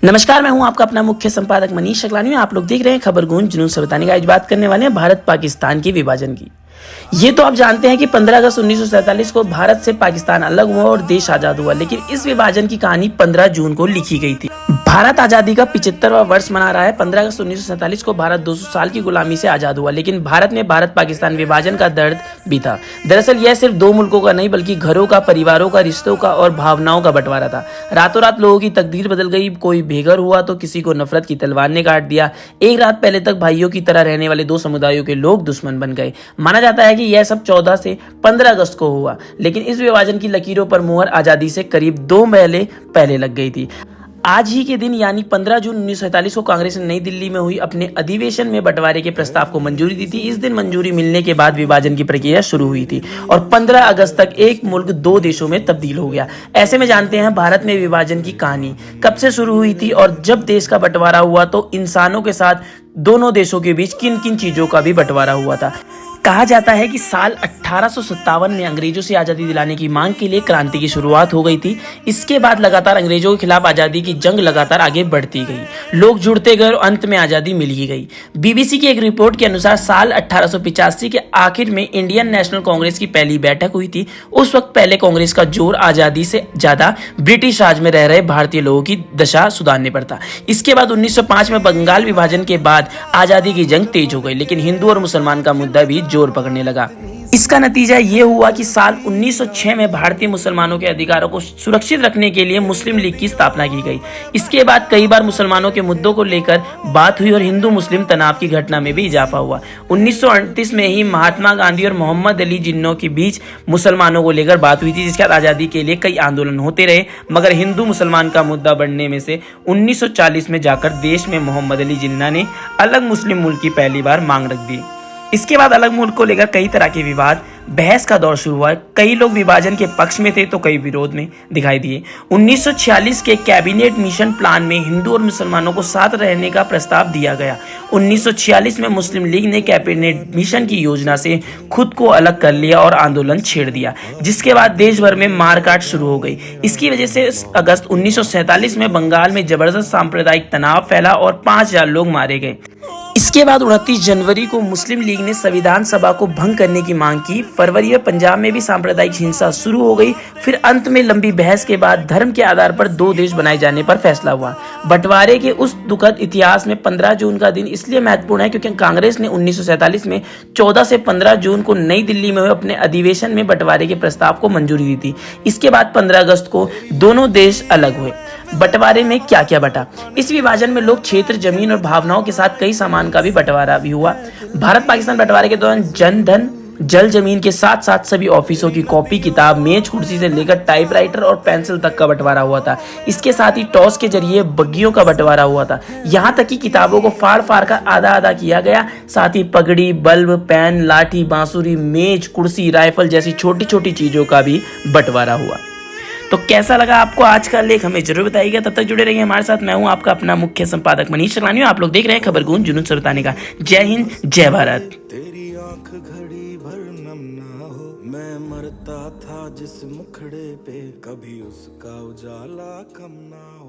नमस्कार, मैं हूं आपका अपना मुख्य संपादक मनीष शकलानी। आप लोग देख रहे हैं खबर गूंज जुनून से बताने का। आज बात करने वाले हैं भारत पाकिस्तान के विभाजन की। ये तो आप जानते हैं कि 15 अगस्त 1947 को भारत से पाकिस्तान अलग हुआ और देश आजाद हुआ, लेकिन इस विभाजन की कहानी 15 जून को लिखी गई थी। भारत आजादी का 75वां वर्ष मना रहा है। 15 अगस्त 1947 को भारत 200 साल की गुलामी से आजाद हुआ, लेकिन भारत में भारत पाकिस्तान विभाजन का दर्द भी था। दरअसल यह सिर्फ दो मुल्कों का नहीं बल्कि घरों का, परिवारों का, रिश्तों का और भावनाओं का बंटवारा था। रातों रात लोगों की तकदीर बदल गई। कोई बेघर हुआ तो किसी को नफरत की तलवार ने काट दिया। एक रात पहले तक भाइयों की तरह रहने वाले दो समुदायों के लोग दुश्मन बन गए। माना जाता है कि यह सब 14 से 15 अगस्त को हुआ, लेकिन इस विभाजन की लकीरों पर मुहर आजादी से करीब 2 महीने पहले लग गई थी। आज ही के दिन यानी 15 जून 1947 को कांग्रेस ने नई दिल्ली में हुई अपने अधिवेशन में बंटवारे के प्रस्ताव को मंजूरी दी थी। इस दिन मंजूरी मिलने के बाद विभाजन की प्रक्रिया शुरू हुई थी और 15 अगस्त तक एक मुल्क दो देशों में तब्दील हो गया। ऐसे में जानते हैं भारत में विभाजन की कहानी कब से शुरू हुई थी और जब देश का बंटवारा हुआ तो इंसानों के साथ दोनों देशों के बीच किन किन चीजों का भी बंटवारा हुआ था। कहा जाता है कि साल 1857 में अंग्रेजों से आज़ादी दिलाने की मांग के लिए क्रांति की शुरुआत हो गई थी। इसके बाद लगातार अंग्रेजों के खिलाफ आज़ादी की जंग लगातार आगे बढ़ती गई, लोग जुड़ते गए और अंत में आज़ादी मिल ही गई। बीबीसी की एक रिपोर्ट के अनुसार साल 1885 के आखिर में इंडियन नेशनल कांग्रेस की पहली बैठक हुई थी। उस वक्त पहले कांग्रेस का जोर आज़ादी से ज़्यादा ब्रिटिश राज में रह रहे भारतीय लोगों की दशा सुधारने पर था। इसके बाद 1905 में बंगाल विभाजन के बाद आज़ादी की जंग तेज हो गई, लेकिन हिंदू और मुसलमान का मुद्दा भी जोर पकड़ने लगा। इसका नतीजा ये हुआ कि साल 1906 में भारतीय मुसलमानों के अधिकारों को सुरक्षित रखने के लिए मुस्लिम लीग की स्थापना की गई। इसके बाद कई बार मुसलमानों के मुद्दों को लेकर बात हुई और हिंदू मुस्लिम तनाव की घटना में भी इजाफा हुआ। 1938 में ही महात्मा गांधी और मोहम्मद अली जिन्ना के बीच मुसलमानों को लेकर बात हुई थी, जिसके बाद आज़ादी के लिए कई आंदोलन होते रहे, मगर हिंदू मुसलमान का मुद्दा बढ़ने में से 1940 में जाकर देश में मोहम्मद अली जिन्ना ने अलग मुस्लिम मुल्क की पहली बार मांग रख दी। इसके बाद अलग मुल्क को लेकर कई तरह के विवाद, बहस का दौर शुरू हुआ। कई लोग विभाजन के पक्ष में थे तो कई विरोध में दिखाई दिए। 1946 के कैबिनेट मिशन प्लान में हिंदू और मुसलमानों को साथ रहने का प्रस्ताव दिया गया। 1946 में मुस्लिम लीग ने कैबिनेट मिशन की योजना से खुद को अलग कर लिया और आंदोलन छेड़ दिया, जिसके बाद देश भर में मारकाट शुरू हो गई। इसकी वजह से अगस्त 1947 में बंगाल में जबरदस्त सांप्रदायिक तनाव फैला और 5000 लोग मारे गए। इसके बाद 29 जनवरी को मुस्लिम लीग ने संविधान सभा को भंग करने की मांग की। फरवरी में पंजाब में भी सांप्रदायिक हिंसा शुरू हो गई। फिर अंत में लंबी बहस के बाद धर्म के आधार पर दो देश बनाए जाने पर फैसला हुआ। बंटवारे के उस दुखद इतिहास में 15 जून का दिन इसलिए महत्वपूर्ण है क्योंकि कांग्रेस ने 1947 में 14 से 15 जून को नई दिल्ली में हुए अपने अधिवेशन में बंटवारे के प्रस्ताव को मंजूरी दी थी। इसके बाद 15 अगस्त को दोनों देश अलग हुए। बंटवारे में क्या क्या बटा? इस विभाजन में लोग, क्षेत्र, जमीन और भावनाओं के साथ कई सामान का भी बंटवारा भी हुआ। भारत पाकिस्तान बंटवारे के दौरान जनधन, जल जमीन के साथ साथ सभी ऑफिसों की कॉपी किताब, मेज कुर्सी से लेकर टाइपराइटर और पेंसिल तक का बंटवारा हुआ था। इसके साथ ही टॉस के जरिए बग्गियों का बंटवारा हुआ था। यहाँ तक कि किताबों को फाड़ फाड़ कर आधा आधा किया गया। साथ ही पगड़ी, बल्ब, पेन, लाठी, बांसुरी, मेज, कुर्सी, राइफल जैसी छोटी छोटी चीजों का भी बंटवारा हुआ। तो कैसा लगा आपको आज का लेख, हमें जरूर बताइएगा। तब तक जुड़े रहिए हमारे साथ। मैं हूं आपका अपना मुख्य संपादक मनीष शकलानी। आप लोग देख रहे हैं खबर गूंज जुनून से बताने का। जय हिंद, जय भारत। तेरी आंख घड़ी भर नम ना हो, मैं मरता था जिस मुखड़े पे, कभी उसका उजाला कम ना हो।